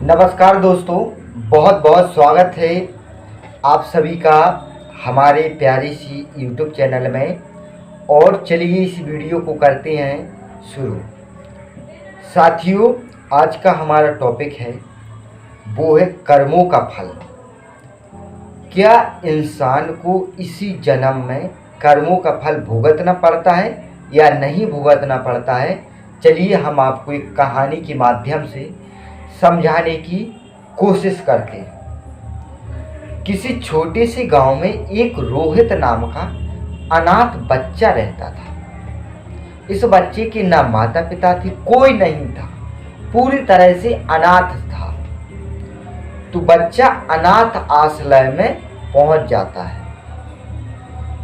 नमस्कार दोस्तों, बहुत बहुत स्वागत है आप सभी का हमारे प्यारी सी YouTube चैनल में। और चलिए इस वीडियो को करते हैं शुरू। साथियों, आज का हमारा टॉपिक है वो है कर्मों का फल। क्या इंसान को इसी जन्म में कर्मों का फल भुगतना पड़ता है या नहीं भुगतना पड़ता है? चलिए हम आपको एक कहानी के माध्यम से समझाने की कोशिश करते हैं। किसी छोटे से गांव में एक रोहित नाम का अनाथ बच्चा रहता था। इस बच्चे के ना माता पिता थे, कोई नहीं था, पूरी तरह से अनाथ था। तो बच्चा अनाथ आश्रय में पहुंच जाता है।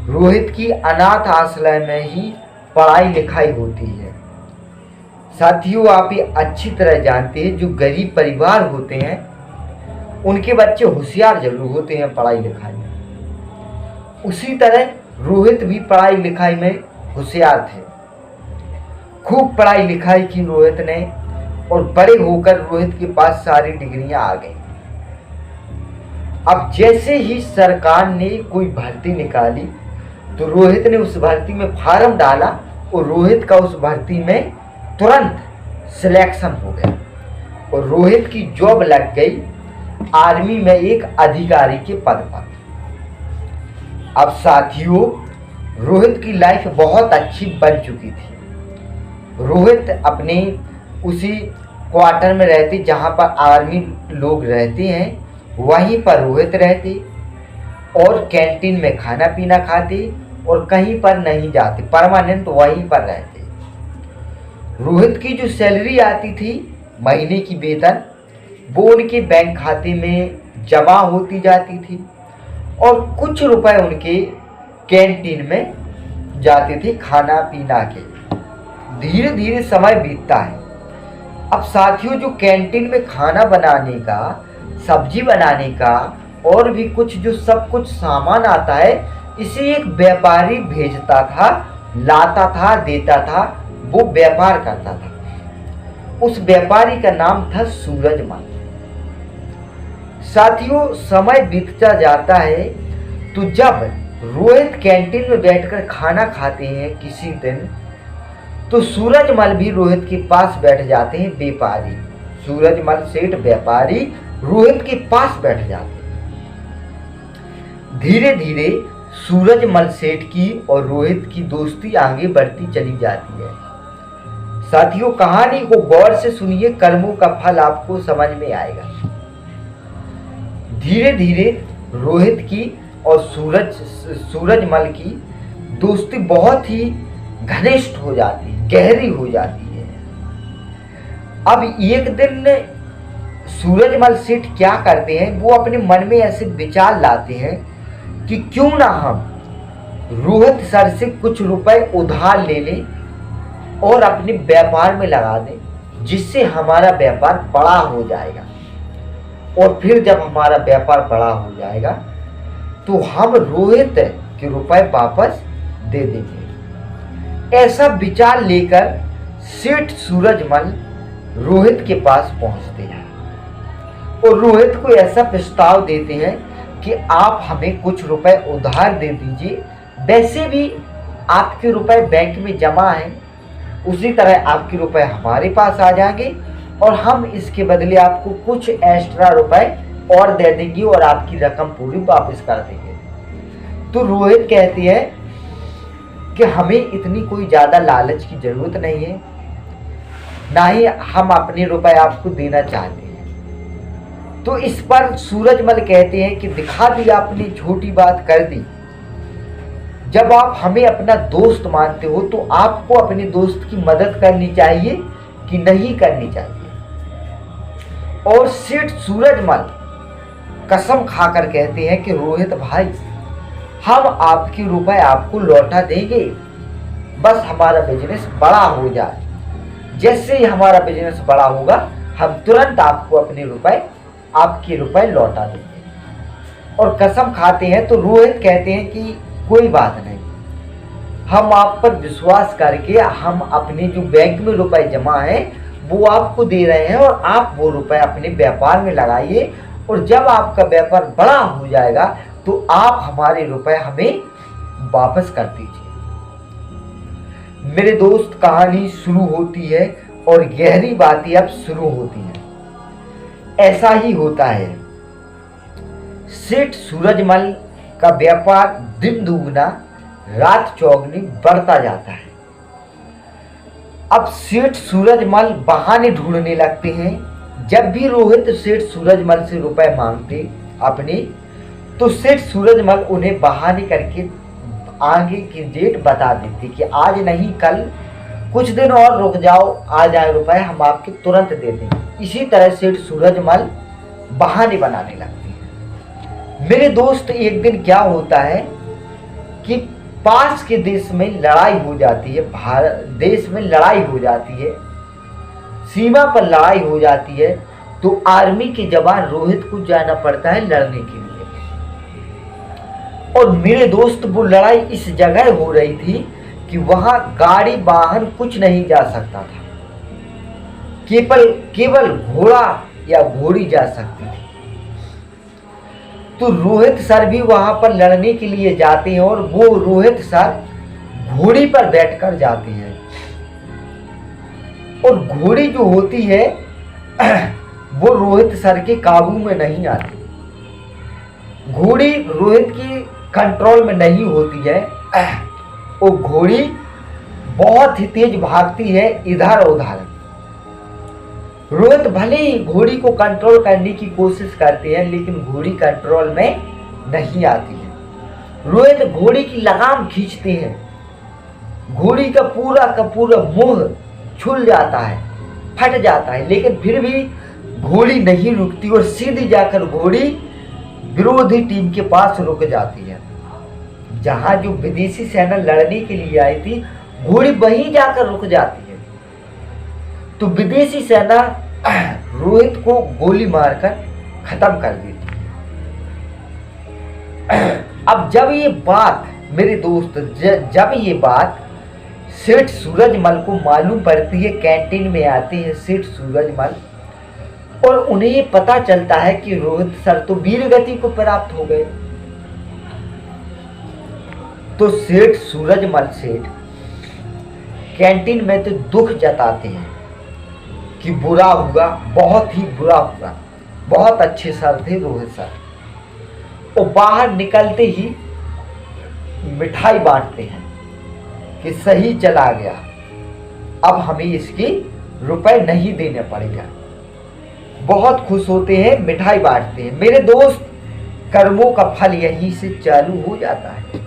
रोहित की अनाथ आश्रय में ही पढ़ाई लिखाई होती है। साथियों, आप ये अच्छी तरह जानते हैं जो गरीब परिवार होते हैं उनके बच्चे होशियार जरूर होते हैं पढ़ाई लिखाई में। उसी तरह रोहित भी पढ़ाई लिखाई में होशियार थे। खूब पढ़ाई लिखाई की रोहित ने और बड़े होकर रोहित के पास सारी डिग्रियां आ गई। अब जैसे ही सरकार ने कोई भर्ती निकाली तो रोहित ने उस भर्ती में फार्म डाला और रोहित का उस भर्ती में तुरंत सिलेक्शन हो गया और रोहित की जॉब लग गई आर्मी में एक अधिकारी के पद पर। अब साथियों, रोहित की लाइफ बहुत अच्छी बन चुकी थी। रोहित अपने उसी क्वार्टर में रहते जहां पर आर्मी लोग रहते हैं, वहीं पर रोहित रहते और कैंटीन में खाना पीना खाते और कहीं पर नहीं जाते, परमानेंट वहीं पर रहते। रोहित की जो सैलरी आती थी महीने की वेतन, वो उनके बैंक खाते में जमा होती जाती थी और कुछ रुपए उनके कैंटीन में जाते थे खाना पीना के। धीरे धीरे समय बीतता है। अब साथियों, जो कैंटीन में खाना बनाने का, सब्जी बनाने का और भी कुछ जो सब कुछ सामान आता है, इसे एक व्यापारी भेजता था, लाता था, देता था, वो व्यापार करता था। उस व्यापारी का नाम था सूरजमल। साथियों, समय बीतता जाता है तो जब रोहित कैंटीन में बैठकर खाना खाते हैं किसी दिन, तो सूरजमल भी रोहित के पास बैठ जाते हैं। व्यापारी सूरजमल सेठ व्यापारी रोहित के पास बैठ जाते हैं। धीरे धीरे सूरजमल सेठ की और रोहित की दोस्ती आगे बढ़ती चली जाती है। साथियों, कहानी को गौर से सुनिए, कर्मों का फल आपको समझ में आएगा। धीरे धीरे रोहित की और सूरजमल की दोस्ती बहुत ही घनिष्ठ हो जाती है, गहरी हो जाती है। अब एक दिन सूरजमल सेठ क्या करते हैं, वो अपने मन में ऐसे विचार लाते हैं कि क्यों ना हम रोहित सर से कुछ रुपए उधार ले लें और अपने व्यापार में लगा दें, जिससे हमारा व्यापार बड़ा हो जाएगा। और फिर जब हमारा व्यापार बड़ा हो जाएगा तो हम रोहित के रुपए वापस दे देंगे। ऐसा विचार लेकर सेठ सूरजमल रोहित के पास पहुंचते हैं और रोहित को ऐसा प्रस्ताव देते हैं कि आप हमें कुछ रुपए उधार दे दीजिए। वैसे भी आपके रुपए बैंक में जमा हैं, उसी तरह आपके रुपए हमारे पास आ जाएंगे और हम इसके बदले आपको कुछ एक्स्ट्रा रुपए और दे देंगे और आपकी रकम पूरी वापस कर देंगे। तो रोहित कहते हैं कि हमें इतनी कोई ज़्यादा लालच की ज़रूरत नहीं है, ना ही हम अपने रुपए आपको देना चाहते हैं। तो इस पर सूरजमल कहते हैं कि दिखा दी आपने, छोटी बात कर दी। जब आप हमें अपना दोस्त मानते हो तो आपको अपने दोस्त की मदद करनी चाहिए कि नहीं करनी चाहिए। और सेठ सूरजमल कसम खाकर कहते हैं कि रोहित भाई, हम आपके रुपए आपको लौटा देंगे, बस हमारा बिजनेस बड़ा हो जाए। जैसे ही हमारा बिजनेस बड़ा होगा हम तुरंत आपको आपके रुपए लौटा देंगे। और कसम खाते हैं तो रोहित कहते हैं कि कोई बात नहीं, हम आप पर विश्वास करके हम अपने जो बैंक में रुपए जमा है वो आपको दे रहे हैं और आप वो रुपए अपने व्यापार में लगाइए, और जब आपका व्यापार बड़ा हो जाएगा तो आप हमारे रुपए हमें वापस कर दीजिए। मेरे दोस्त, कहानी शुरू होती है और गहरी बातें अब शुरू होती हैं। ऐसा ही होता है। सेठ सूरजमल का व्यापार दिन दुगना रात चौगुनी बढ़ता जाता है। अब सेठ सूरजमल बहाने ढूंढने लगते हैं। जब भी रोहित सेठ सूरजमल से रुपए मांगते अपने, तो सेठ सूरजमल उन्हें बहाने करके आगे की डेट बता देते कि आज नहीं कल, कुछ दिन और रुक जाओ, आ जाए रुपए, हम आपके तुरंत दे देंगे। इसी तरह सेठ सूरजमल बहाने बनाने लगते हैं। मेरे दोस्त, एक दिन क्या होता है कि पास के देश में लड़ाई हो जाती है, भारत देश में लड़ाई हो जाती है, सीमा पर लड़ाई हो जाती है, तो आर्मी के जवान रोहित को जाना पड़ता है लड़ने के लिए। और मेरे दोस्त, वो लड़ाई इस जगह हो रही थी कि वहां गाड़ी वाहन कुछ नहीं जा सकता था, केवल घोड़ा या घोड़ी जा सकती थी। तो रोहित सर भी वहां पर लड़ने के लिए जाते हैं, और वो रोहित सर घोड़ी पर बैठकर जाते हैं। और घोड़ी जो होती है वो रोहित सर के काबू में नहीं आती, घोड़ी रोहित की कंट्रोल में नहीं होती है। वो घोड़ी बहुत ही तेज भागती है इधर उधर। रोहित भले ही घोड़ी को कंट्रोल करने की कोशिश करते हैं, लेकिन घोड़ी कंट्रोल में नहीं आती है। रोहित घोड़ी की लगाम खींचते हैं, घोड़ी का पूरा मुंह छूल जाता है, फट जाता है, लेकिन फिर भी घोड़ी नहीं रुकती और सीधी जाकर घोड़ी विरोधी टीम के पास रुक जाती है। जहां जो विदेशी सेना लड़ने के लिए आई थी, घोड़ी वहीं जाकर रुक जाती है। तो विदेशी सेना रोहित को गोली मारकर खत्म कर देती है। अब जब ये बात, मेरे दोस्त, जब ये बात सेठ सूरजमल को मालूम पड़ती है, कैंटीन में आते हैं सेठ सूरजमल, और उन्हें पता चलता है कि रोहित सर तो वीर गति को प्राप्त हो गए। तो सेठ सूरजमल सेठ कैंटीन में तो दुख जताते हैं कि बुरा हुआ, बहुत ही बुरा हुआ, बहुत अच्छे सर थे रोहित सर। और बाहर निकलते ही मिठाई बांटते हैं कि सही चला गया, अब हमें इसके रुपए नहीं देने पड़ेगा। बहुत खुश होते हैं, मिठाई बांटते हैं। मेरे दोस्त, कर्मों का फल यहीं से चालू हो जाता है।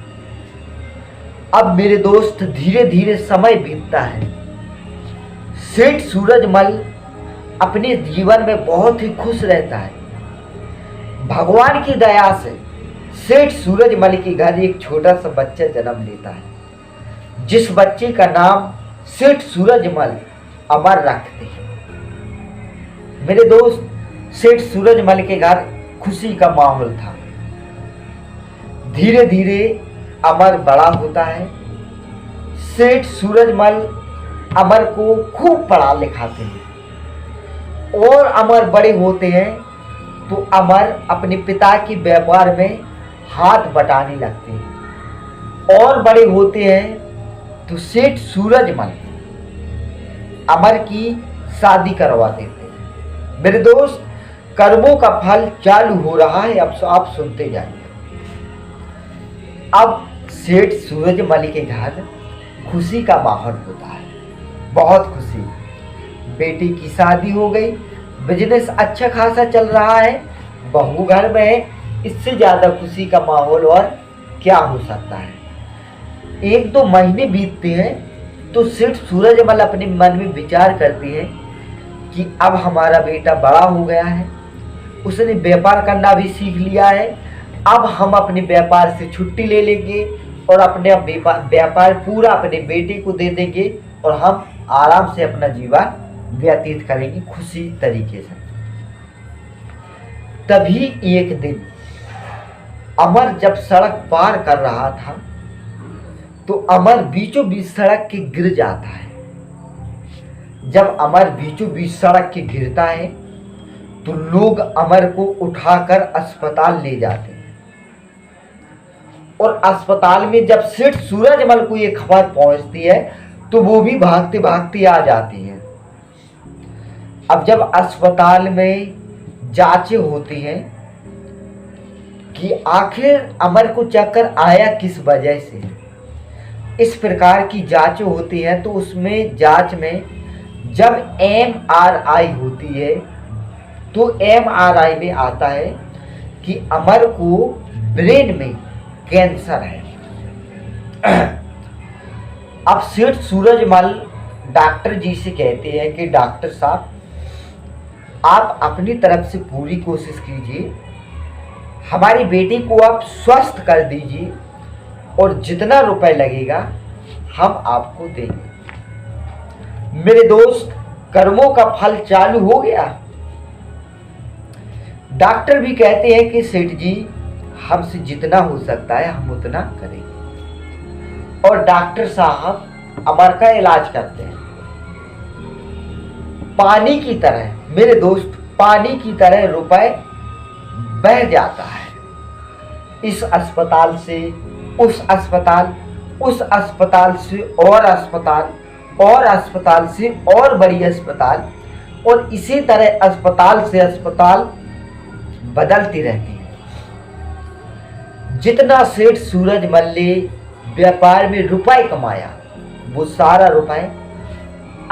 अब मेरे दोस्त, धीरे धीरे समय बीतता है। सेठ सूरजमल अपने जीवन में बहुत ही खुश रहता है। भगवान की दया से सेठ सूरजमल के घर एक छोटा सा बच्चा जन्म लेता है, जिस बच्चे का नाम सेठ सूरजमल अमर रखते हैं। मेरे दोस्त, सेठ सूरजमल के घर खुशी का माहौल था। धीरे धीरे अमर बड़ा होता है। सेठ सूरजमल अमर को खूब पढ़ा लिखाते हैं, और अमर बड़े होते हैं तो अमर अपने पिता के व्यापार में हाथ बटाने लगते हैं। और बड़े होते हैं तो सेठ सूरजमल अमर की शादी करवा देते हैं। मेरे दोस्त, कर्मों का फल चालू हो रहा है, अब आप सुनते जाइए। अब सेठ सूरजमल के घर खुशी का माहौल होता है, बहुत खुशी। बेटी की शादी हो गई, बिजनेस अच्छा खासा चल रहा है, बहू घर में है, इससे ज़्यादा खुशी का माहौल और क्या हो सकता है। 1-2 महीने बीतते हैं तो सेठ सूरजमल अपने मन में विचार करती है कि अब हमारा बेटा बड़ा हो गया है, उसने व्यापार करना भी सीख लिया है, अब हम अपने व्यापार से छुट्टी ले लेंगे और अपने व्यापार पूरा अपने बेटे को दे देंगे, और हम आराम से अपना जीवन व्यतीत करेंगे खुशी तरीके से। तभी एक दिन अमर जब सड़क पार कर रहा था तो अमर बीचों बीच सड़क के गिर जाता है। जब अमर बीचों बीच सड़क के गिरता है तो लोग अमर को उठाकर अस्पताल ले जाते हैं। और अस्पताल में जब सेठ सूरजमल को ये खबर पहुंचती है तो वो भी भागते भागते आ जाती है। अब जब अस्पताल में जांचें होती हैं कि आखिर अमर को चक्कर आया किस वजह से, इस प्रकार की जांचें होती हैं, तो उसमें जांच में जब MRI होती है तो MRI में आता है कि अमर को ब्रेन में कैंसर है। अब सेठ सूरजमल डॉक्टर जी से कहते हैं कि डॉक्टर साहब, आप अपनी तरफ से पूरी कोशिश कीजिए, हमारी बेटी को आप स्वस्थ कर दीजिए और जितना रुपए लगेगा हम आपको देंगे। मेरे दोस्त, कर्मों का फल चालू हो गया। डॉक्टर भी कहते हैं कि सेठ जी, हमसे जितना हो सकता है हम उतना करेंगे। और डॉक्टर साहब अमर का इलाज करते हैं। पानी की तरह मेरे दोस्त, पानी की तरह रुपए बह जाता है। इस अस्पताल से उस अस्पताल, उस अस्पताल से और अस्पताल, और अस्पताल से और बड़ी अस्पताल, और इसी तरह अस्पताल से अस्पताल बदलती रहती है। जितना सेठ सूरजमल ने व्यापार में रुपए कमाया वो सारा रुपए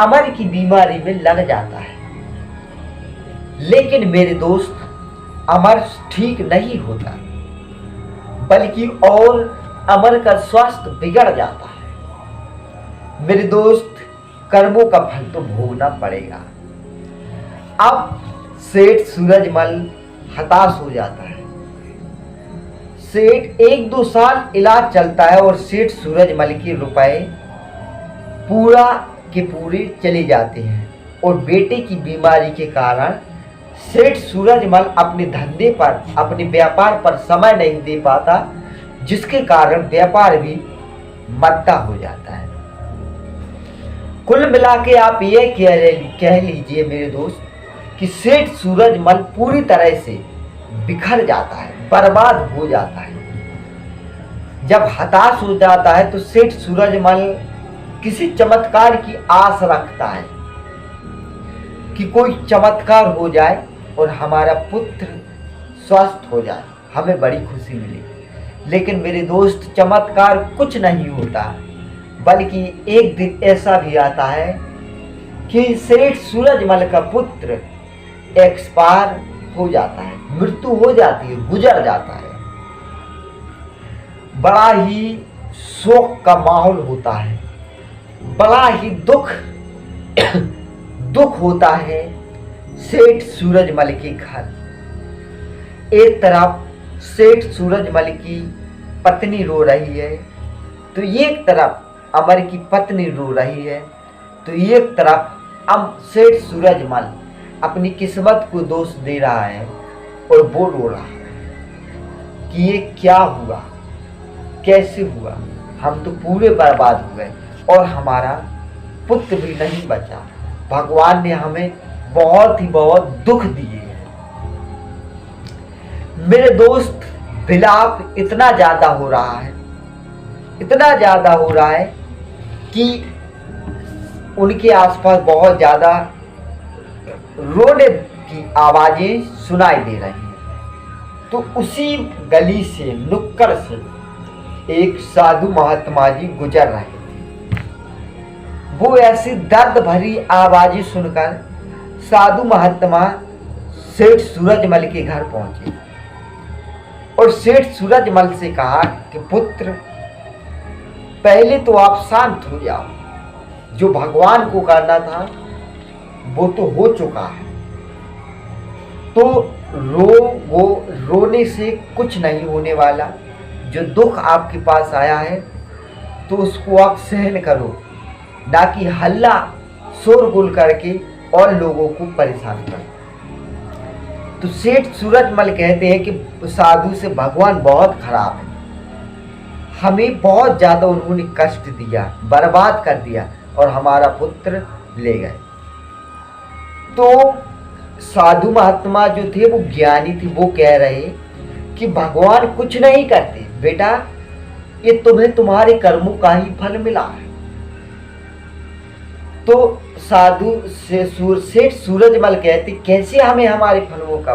अमर की बीमारी में लग जाता है। लेकिन मेरे दोस्त, अमर ठीक नहीं होता, बल्कि और अमर का स्वास्थ्य बिगड़ जाता है। मेरे दोस्त, कर्मों का फल तो भोगना पड़ेगा। अब सेठ सूरजमल हताश हो जाता है। सेठ 1-2 साल इलाज चलता है और सेठ सूरजमल के रुपए पूरा के पूरे चले जाते हैं। और बेटे की बीमारी के कारण सेठ सूरजमल अपने धंधे पर, अपने व्यापार पर समय नहीं दे पाता, जिसके कारण व्यापार भी मद्दा हो जाता है। कुल मिला के आप ये कह लीजिए मेरे दोस्त कि सेठ सूरजमल पूरी तरह से बिखर जाता है, बर्बाद हो जाता है। जब हताश हो जाता है तो सेठ सूरजमल किसी चमत्कार की आस रखता है कि कोई चमत्कार हो जाए और हमारा पुत्र स्वस्थ हो जाए, हमें बड़ी खुशी मिलेगी। लेकिन मेरे दोस्त, चमत्कार कुछ नहीं होता, बल्कि एक दिन ऐसा भी आता है कि सेठ सूरजमल का पुत्र एक्सपायर हो जाता है, मृत्यु हो जाती है, गुजर जाता है। बड़ा ही शोक का माहौल होता है, बड़ा ही दुख होता है सेठ सूरजमल के घर। एक तरफ सेठ सूरजमल की पत्नी रो रही है, तो एक तरफ अमर की पत्नी रो रही है, तो एक तरफ सेठ सूरजमल अपनी किस्मत को दोष दे रहा है और वो रो रहा है कि ये क्या हुआ, कैसे हुआ, हम तो पूरे बर्बाद हो गए और हमारा पुत्र भी नहीं बचा। भगवान ने हमें बहुत ही बहुत दुख दिए हैं। मेरे दोस्त, विलाप इतना ज्यादा हो रहा है, इतना ज्यादा हो रहा है कि उनके आसपास बहुत ज्यादा रोने की आवाजें सुनाई दे रही हैं। तो उसी गली से, नुक्कड़ से एक साधु महात्मा जी गुजर रहे थे। वो ऐसी दर्द भरी आवाजें सुनकर साधु महात्मा सेठ सूरजमल के घर पहुंचे और सेठ सूरजमल से कहा कि पुत्र, पहले तो आप शांत हो जाओ, जो भगवान को करना था वो तो हो चुका है, तो रोने से कुछ नहीं होने वाला। जो दुख आपके पास आया है तो उसको आप सहन करो, ना कि हल्ला शोरगुल करके और लोगों को परेशान करो। तो सेठ सूरजमल कहते हैं कि साधु से भगवान बहुत खराब है, हमें बहुत ज़्यादा उन्होंने कष्ट दिया, बर्बाद कर दिया और हमारा पुत्र ले गए। तो साधु महात्मा जो थे वो ज्ञानी थे, वो कह रहे कि भगवान कुछ नहीं करते बेटा, ये तुम्हें तुम्हारे कर्मों का ही फल मिला है। तो साधु से सेठ सूरजमल कहते कैसे हमें हमारे फलों का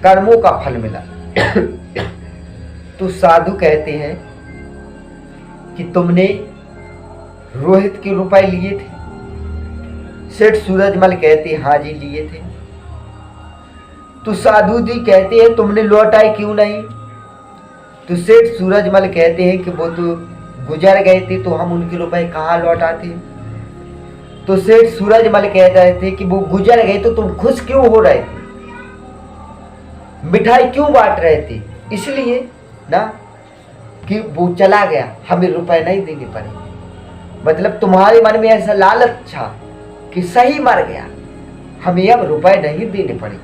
कर्मों का फल मिला। तो साधु कहते हैं कि तुमने रोहित के रुपए लिए थे। सेठ सूरजमल कहते हाँ जी लिए थे। तो साधु जी कहते हैं तुमने लौटाए क्यों नहीं। तो सेठ सूरजमल कहते हैं कि वो तो गुजर गए थे, तो हम उनके रुपए कहाँ लौटाते। तो सेठ सूरजमल कह रहे थे कि वो गुजर गए तो तुम खुश क्यों हो रहे थे, मिठाई क्यों बांट रहे थे, इसलिए ना कि वो चला गया, हमें रुपए नहीं देने पड़े। मतलब तुम्हारे मन में ऐसा लालच था कि सही मर गया, हमें अब रुपए नहीं देने पड़े,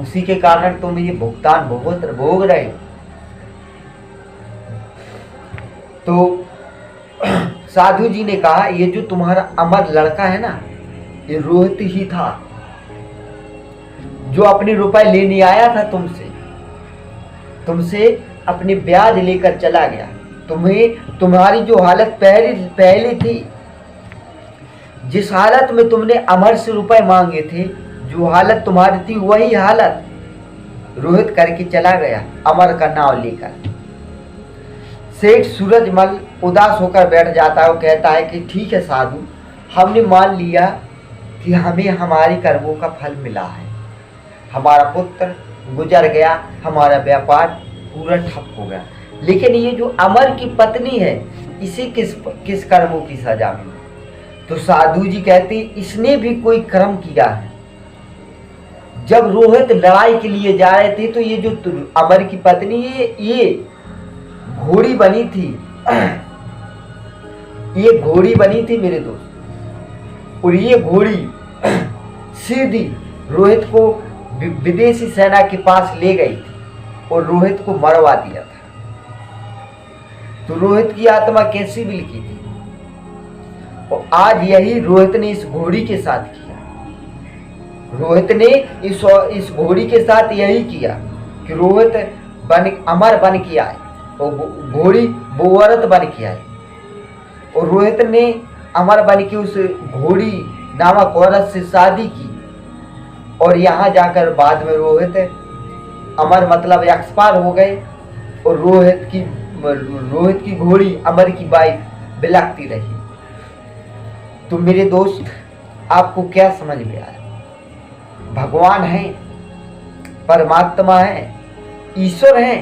उसी के कारण तुम ये भुगतान भोग रहे हो। तो साधु जी ने कहा ये जो तुम्हारा अमर लड़का है ना, ये रोहित ही था जो अपने रुपए लेने आया था तुमसे अपने ब्याज लेकर चला गया। तुम्हारी जो हालत पहले थी, जिस हालत में तुमने अमर से रुपए मांगे थे, जो हालत तुम्हारी थी वही हालत रोहित करके चला गया अमर का नाम लेकर। सेठ सूरजमल उदास होकर बैठ जाता है और कहता है कि ठीक है साधु, हमने मान लिया कि हमें हमारे कर्मों का फल मिला है, हमारा पुत्र गुजर गया, हमारा व्यापार पूरा ठप हो गया, लेकिन ये जो अमर की पत्नी है इसे किस कर्मों की सजा मिली। तो साधु जी कहते इसने भी कोई कर्म किया है। जब रोहित लड़ाई के लिए जा रहे थे तो ये जो अमर की पत्नी ये घोड़ी बनी थी, ये घोड़ी बनी थी मेरे दोस्त, और ये घोड़ी सीधी रोहित को विदेशी सेना के पास ले गई थी और रोहित को मरवा दिया था। तो रोहित की आत्मा कैसी बिलकी थी, और आज यही रोहित ने इस घोड़ी के साथ किया। रोहित ने इस घोड़ी के साथ यही किया कि रोहित अमर बन के आए और घोड़ी वो औरत बन के आई, और रोहित ने अमर बन के उस घोड़ी नामक औरत से शादी की, और यहाँ जाकर बाद में रोहित अमर मतलब एक्सपायर हो गए, और रोहित की घोड़ी अमर की वाइफ बिलखती रही। तो मेरे दोस्त आपको क्या समझ में आया? भगवान है, परमात्मा है, ईश्वर है,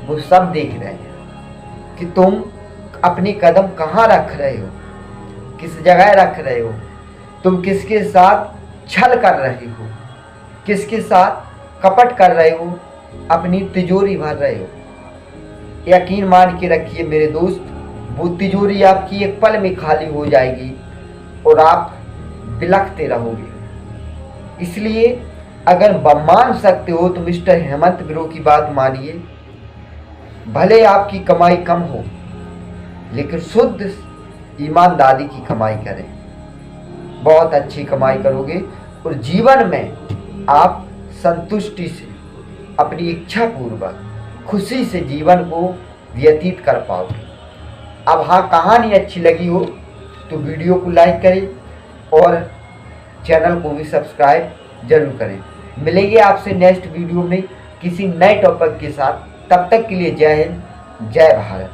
वो सब देख रहे हैं कि तुम अपने कदम कहाँ रख रहे हो, किस जगह रख रहे हो, तुम किसके साथ छल कर रहे हो, किसके साथ कपट कर रहे हो, अपनी तिजोरी भर रहे हो। यकीन मान के रखिए मेरे दोस्त, वो तिजोरी आपकी एक पल में खाली हो जाएगी और आप बिलखते रहोगे। इसलिए अगर मान सकते हो तो मिस्टर हेमंत बिरो की बात मानिए। भले आपकी कमाई कम हो, लेकिन शुद्ध ईमानदारी की कमाई करें, बहुत अच्छी कमाई करोगे और जीवन में आप संतुष्टि से अपनी इच्छा पूर्वक खुशी से जीवन को व्यतीत कर पाओगे। अब हाँ, कहानी अच्छी लगी हो तो वीडियो को लाइक करें और चैनल को भी सब्सक्राइब जरूर करें। मिलेंगे आपसे नेक्स्ट वीडियो में किसी नए टॉपिक के साथ। तब तक के लिए जय हिंद, जय भारत।